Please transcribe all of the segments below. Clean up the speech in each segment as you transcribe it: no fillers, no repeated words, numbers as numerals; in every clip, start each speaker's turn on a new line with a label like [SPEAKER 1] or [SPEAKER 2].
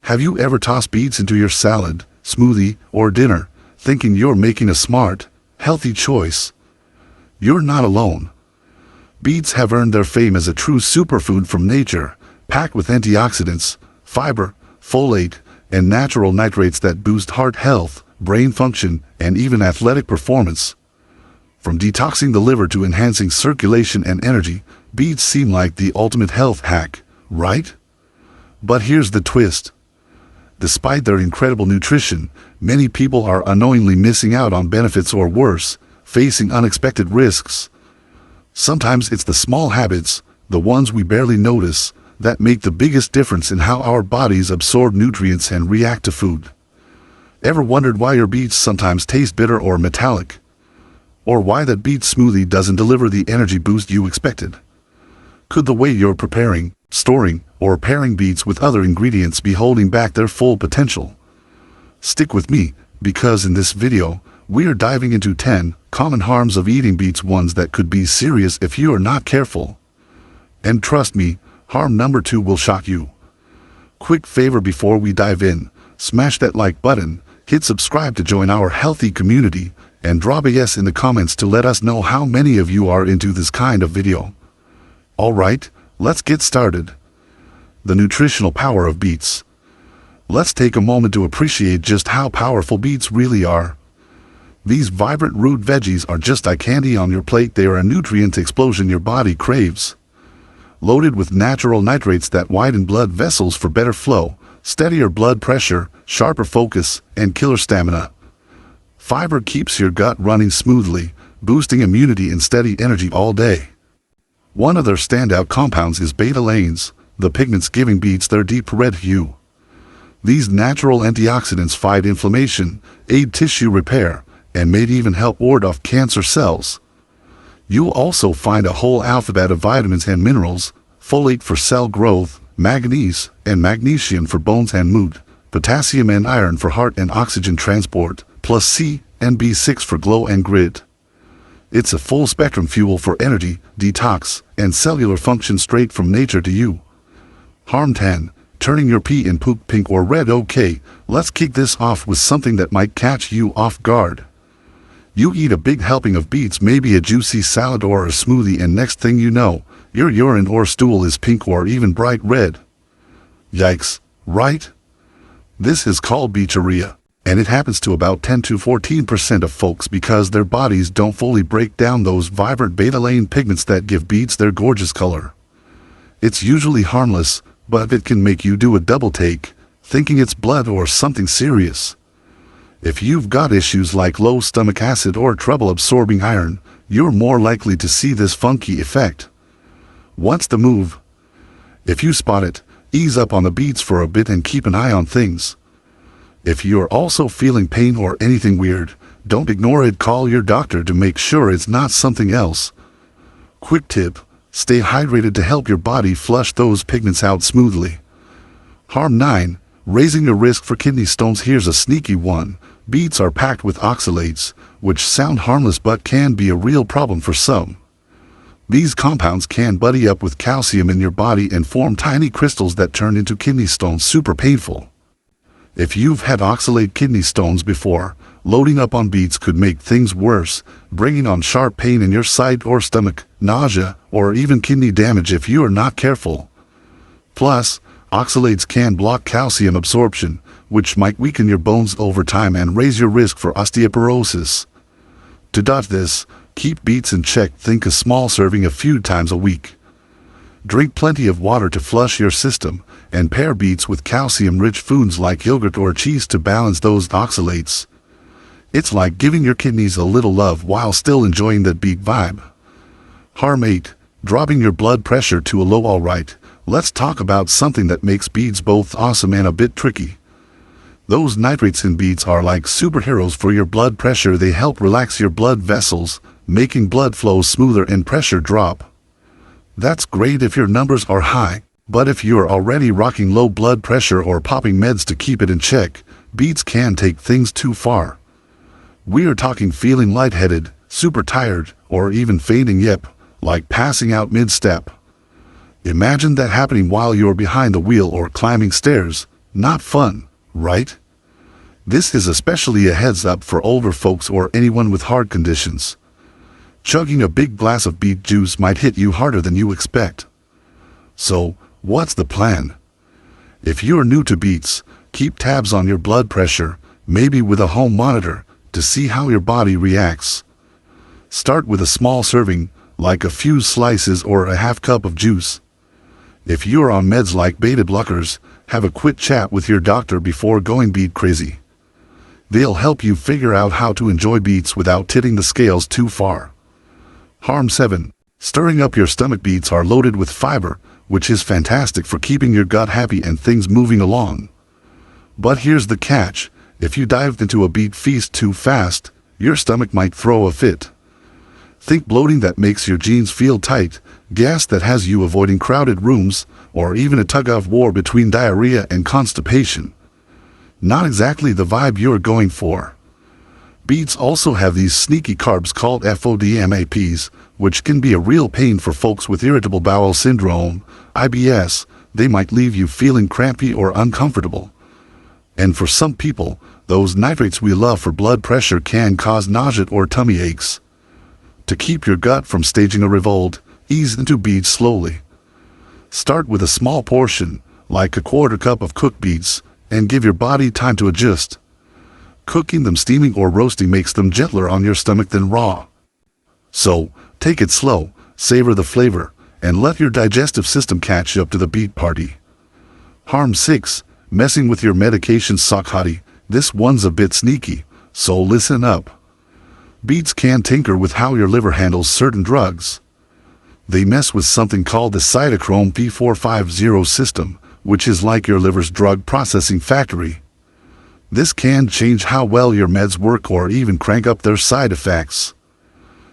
[SPEAKER 1] Have you ever tossed beets into your salad, smoothie, or dinner, thinking you're making a smart, healthy choice? You're not alone. Beets have earned their fame as a true superfood from nature, packed with antioxidants, fiber, folate, and natural nitrates that boost heart health, brain function, and even athletic performance. From detoxing the liver to enhancing circulation and energy, beets seem like the ultimate health hack, right? But here's the twist. Despite their incredible nutrition, many people are unknowingly missing out on benefits or worse, facing unexpected risks. Sometimes it's the small habits, the ones we barely notice, that make the biggest difference in how our bodies absorb nutrients and react to food. Ever wondered why your beets sometimes taste bitter or metallic? Or why that beet smoothie doesn't deliver the energy boost you expected? Could the way you're preparing, storing, or pairing beets with other ingredients be holding back their full potential? Stick with me, because in this video, we are diving into 10 common harms of eating beets, ones that could be serious if you are not careful. And trust me, harm number 2 will shock you. Quick favor before we dive in, smash that like button, hit subscribe to join our healthy community, and drop a yes in the comments to let us know how many of you are into this kind of video. Alright, let's get started. The nutritional power of beets. Let's take a moment to appreciate just how powerful beets really are. These vibrant root veggies are just like candy on your plate. They are a nutrient explosion your body craves. Loaded with natural nitrates that widen blood vessels for better flow, steadier blood pressure, sharper focus, and killer stamina. Fiber keeps your gut running smoothly, boosting immunity and steady energy all day. One of their standout compounds is beta-alanes, the pigments giving beets their deep red hue. These natural antioxidants fight inflammation, aid tissue repair, and may even help ward off cancer cells. You'll also find a whole alphabet of vitamins and minerals: folate for cell growth, manganese and magnesium for bones and mood, potassium and iron for heart and oxygen transport, plus C and B6 for glow and grit. It's a full-spectrum fuel for energy, detox, and cellular function straight from nature to you. Harm 10. Turning your pee and poop pink or red. Okay, let's kick this off with something that might catch you off guard. You eat a big helping of beets, maybe a juicy salad or a smoothie, and next thing you know, your urine or stool is pink or even bright red. Yikes, right? This is called Beeturia, and it happens to about 10 to 14% of folks because their bodies don't fully break down those vibrant beta-alane pigments that give beets their gorgeous color. It's usually harmless, but it can make you do a double take, thinking it's blood or something serious. If you've got issues like low stomach acid or trouble absorbing iron, you're more likely to see this funky effect. What's the move? If you spot it, ease up on the beets for a bit and keep an eye on things. If you're also feeling pain or anything weird, don't ignore it. Call your doctor to make sure it's not something else. Quick tip: stay hydrated to help your body flush those pigments out smoothly. Harm 9. Raising your risk for kidney stones. Here's a sneaky one. Beets are packed with oxalates, which sound harmless but can be a real problem for some. These compounds can buddy up with calcium in your body and form tiny crystals that turn into kidney stones. Super painful. If you've had oxalate kidney stones before, loading up on beets could make things worse, bringing on sharp pain in your side or stomach, nausea, or even kidney damage if you are not careful. Plus, oxalates can block calcium absorption, which might weaken your bones over time and raise your risk for osteoporosis. To dodge this, keep beets in check. Think a small serving a few times a week. Drink plenty of water to flush your system, and pair beets with calcium-rich foods like yogurt or cheese to balance those oxalates. It's like giving your kidneys a little love while still enjoying that beet vibe. Harm 8. Dropping your blood pressure to a low. Alright, let's talk about something that makes beets both awesome and a bit tricky. Those nitrates in beets are like superheroes for your blood pressure. They help relax your blood vessels, making blood flow smoother and pressure drop. That's great if your numbers are high, but if you're already rocking low blood pressure or popping meds to keep it in check, beets can take things too far. We're talking feeling lightheaded, super tired, or even fainting. Yep, like passing out mid-step. Imagine that happening while you're behind the wheel or climbing stairs. Not fun, right? This is especially a heads up for older folks or anyone with heart conditions. Chugging a big glass of beet juice might hit you harder than you expect. So, what's the plan? If you're new to beets, keep tabs on your blood pressure, maybe with a home monitor, to see how your body reacts. Start with a small serving, like a few slices or a half cup of juice. If you're on meds like beta blockers, have a quick chat with your doctor before going beet crazy. They'll help you figure out how to enjoy beets without tipping the scales too far. Harm 7. Stirring up your stomach. Beets are loaded with fiber, which is fantastic for keeping your gut happy and things moving along. But here's the catch: if you dived into a beet feast too fast, your stomach might throw a fit. Think bloating that makes your jeans feel tight, gas that has you avoiding crowded rooms, or even a tug-of-war between diarrhea and constipation. Not exactly the vibe you're going for. Beets also have these sneaky carbs called FODMAPs, which can be a real pain for folks with irritable bowel syndrome, IBS. They might leave you feeling crampy or uncomfortable. And for some people, those nitrates we love for blood pressure can cause nausea or tummy aches. To keep your gut from staging a revolt, ease into beets slowly. Start with a small portion, like a quarter cup of cooked beets, and give your body time to adjust. Cooking them steaming or roasting makes them gentler on your stomach than raw. So, take it slow, savor the flavor, and let your digestive system catch up to the beet party. Harm 6. Messing with your medication. Suck hottie. This one's a bit sneaky, so listen up. Beets can tinker with how your liver handles certain drugs. They mess with something called the cytochrome P450 system, which is like your liver's drug processing factory. This can change how well your meds work or even crank up their side effects.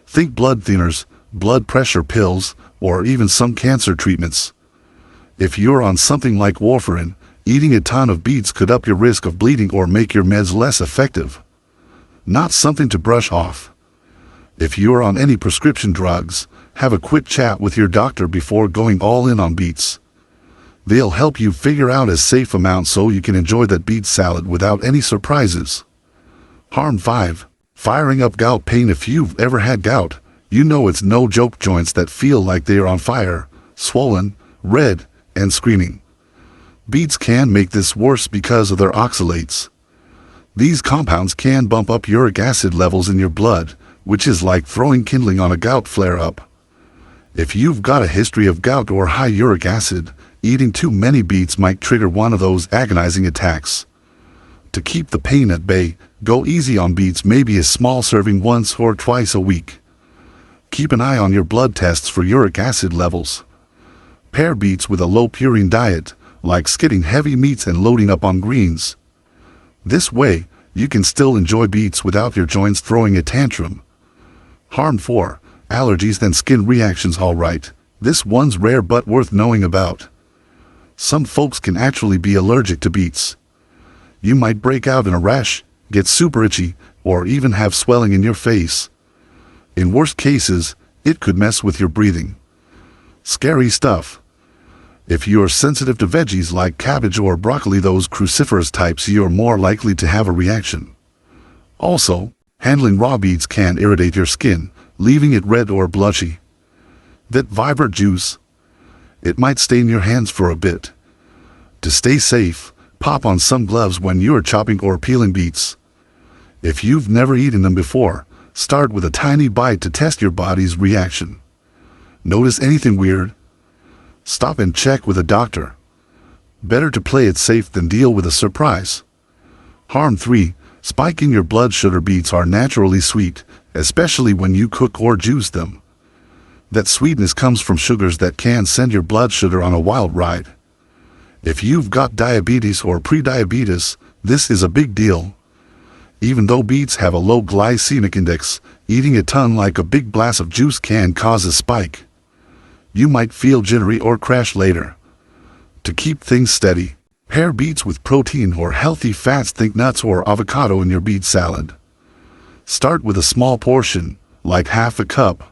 [SPEAKER 1] Think blood thinners, blood pressure pills, or even some cancer treatments. If you're on something like warfarin, eating a ton of beets could up your risk of bleeding or make your meds less effective. Not something to brush off. If you're on any prescription drugs, have a quick chat with your doctor before going all in on beets. They'll help you figure out a safe amount so you can enjoy that beet salad without any surprises. Harm 5. Firing up gout pain. If you've ever had gout, you know it's no joke. Joints that feel like they're on fire, swollen, red, and screaming. Beets can make this worse because of their oxalates. These compounds can bump up uric acid levels in your blood, which is like throwing kindling on a gout flare-up. If you've got a history of gout or high uric acid, eating too many beets might trigger one of those agonizing attacks. To keep the pain at bay, go easy on beets. Maybe a small serving once or twice a week. Keep an eye on your blood tests for uric acid levels. Pair beets with a low purine diet, like skipping heavy meats and loading up on greens. This way, you can still enjoy beets without your joints throwing a tantrum. Harm 4. Allergies and skin reactions. Alright, this one's rare but worth knowing about. Some folks can actually be allergic to beets. You might break out in a rash, get super itchy, or even have swelling in your face. In worst cases, it could mess with your breathing. Scary stuff. If you're sensitive to veggies like cabbage or broccoli, those cruciferous types, you're more likely to have a reaction. Also, handling raw beets can irritate your skin, leaving it red or blotchy. That vibrant juice, it might stain your hands for a bit. To stay safe, pop on some gloves when you're chopping or peeling beets. If you've never eaten them before, start with a tiny bite to test your body's reaction. Notice anything weird? Stop and check with a doctor. Better to play it safe than deal with a surprise. Harm 3. Spiking your blood sugar. Beets are naturally sweet, especially when you cook or juice them. That sweetness comes from sugars that can send your blood sugar on a wild ride. If you've got diabetes or prediabetes, this is a big deal. Even though beets have a low glycemic index, eating a ton like a big blast of juice can cause a spike. You might feel jittery or crash later. To keep things steady, pair beets with protein or healthy fats. Think nuts or avocado in your beet salad. Start with a small portion, like half a cup.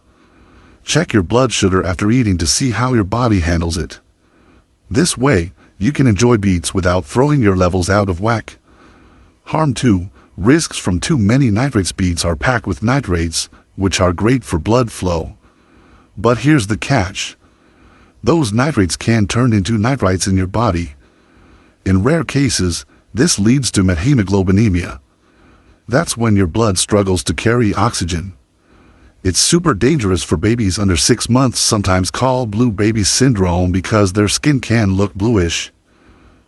[SPEAKER 1] Check your blood sugar after eating to see how your body handles it. This way, you can enjoy beets without throwing your levels out of whack. Harm 2. Risks from too many nitrates. Beets are packed with nitrates, which are great for blood flow. But here's the catch. Those nitrates can turn into nitrites in your body. In rare cases, this leads to methemoglobinemia. That's when your blood struggles to carry oxygen. It's super dangerous for babies under 6 months, sometimes called blue baby syndrome, because their skin can look bluish.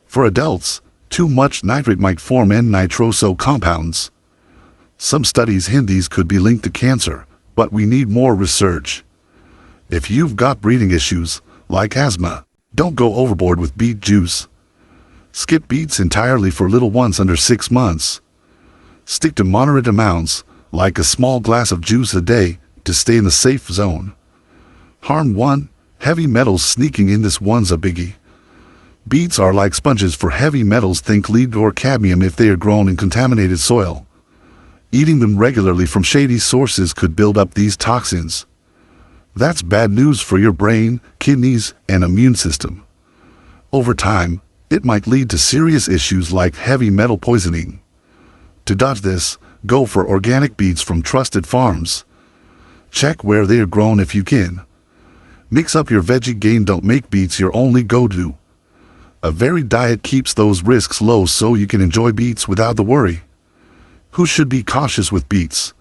[SPEAKER 1] For adults, too much nitrate might form N-nitroso compounds. Some studies hint these could be linked to cancer, but we need more research. If you've got breathing issues, like asthma, don't go overboard with beet juice. Skip beets entirely for little ones under 6 months. Stick to moderate amounts, like a small glass of juice a day, to stay in the safe zone. Harm 1. Heavy metals sneaking in. This one's a biggie. Beets are like sponges for heavy metals. Think lead or cadmium if they are grown in contaminated soil. Eating them regularly from shady sources could build up these toxins. That's bad news for your brain, kidneys, and immune system. Over time, it might lead to serious issues like heavy metal poisoning. To dodge this, go for organic beets from trusted farms. Check where they are grown if you can. Mix up your veggie game. Don't make beets your only go-to. A varied diet keeps those risks low so you can enjoy beets without the worry. Who should be cautious with beets?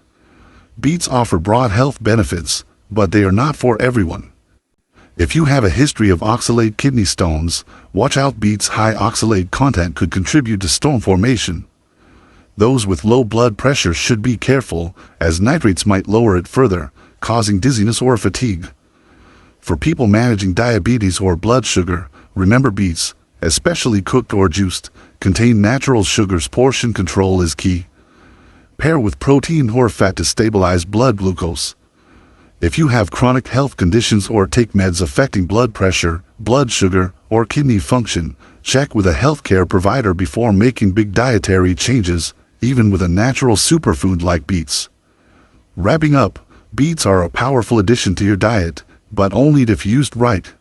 [SPEAKER 1] Beets offer broad health benefits, but they are not for everyone. If you have a history of oxalate kidney stones, watch out. Beets' high oxalate content could contribute to stone formation. Those with low blood pressure should be careful, as nitrates might lower it further, causing dizziness or fatigue. For people managing diabetes or blood sugar, remember beets, especially cooked or juiced, contain natural sugars. Portion control is key. Pair with protein or fat to stabilize blood glucose. If you have chronic health conditions or take meds affecting blood pressure, blood sugar, or kidney function, check with a healthcare provider before making big dietary changes, even with a natural superfood like beets. Wrapping up, beets are a powerful addition to your diet, but only if used right.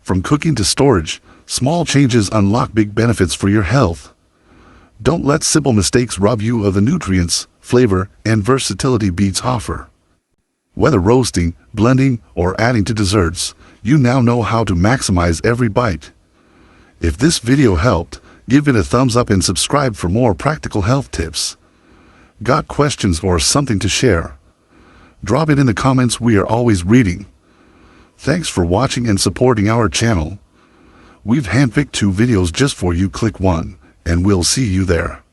[SPEAKER 1] From cooking to storage, small changes unlock big benefits for your health. Don't let simple mistakes rob you of the nutrients, flavor, and versatility beets offer. Whether roasting, blending, or adding to desserts, you now know how to maximize every bite. If this video helped, give it a thumbs up and subscribe for more practical health tips. Got questions or something to share? Drop it in the comments. We are always reading. Thanks for watching and supporting our channel. We've handpicked 2 videos just for you. Click one, and we'll see you there.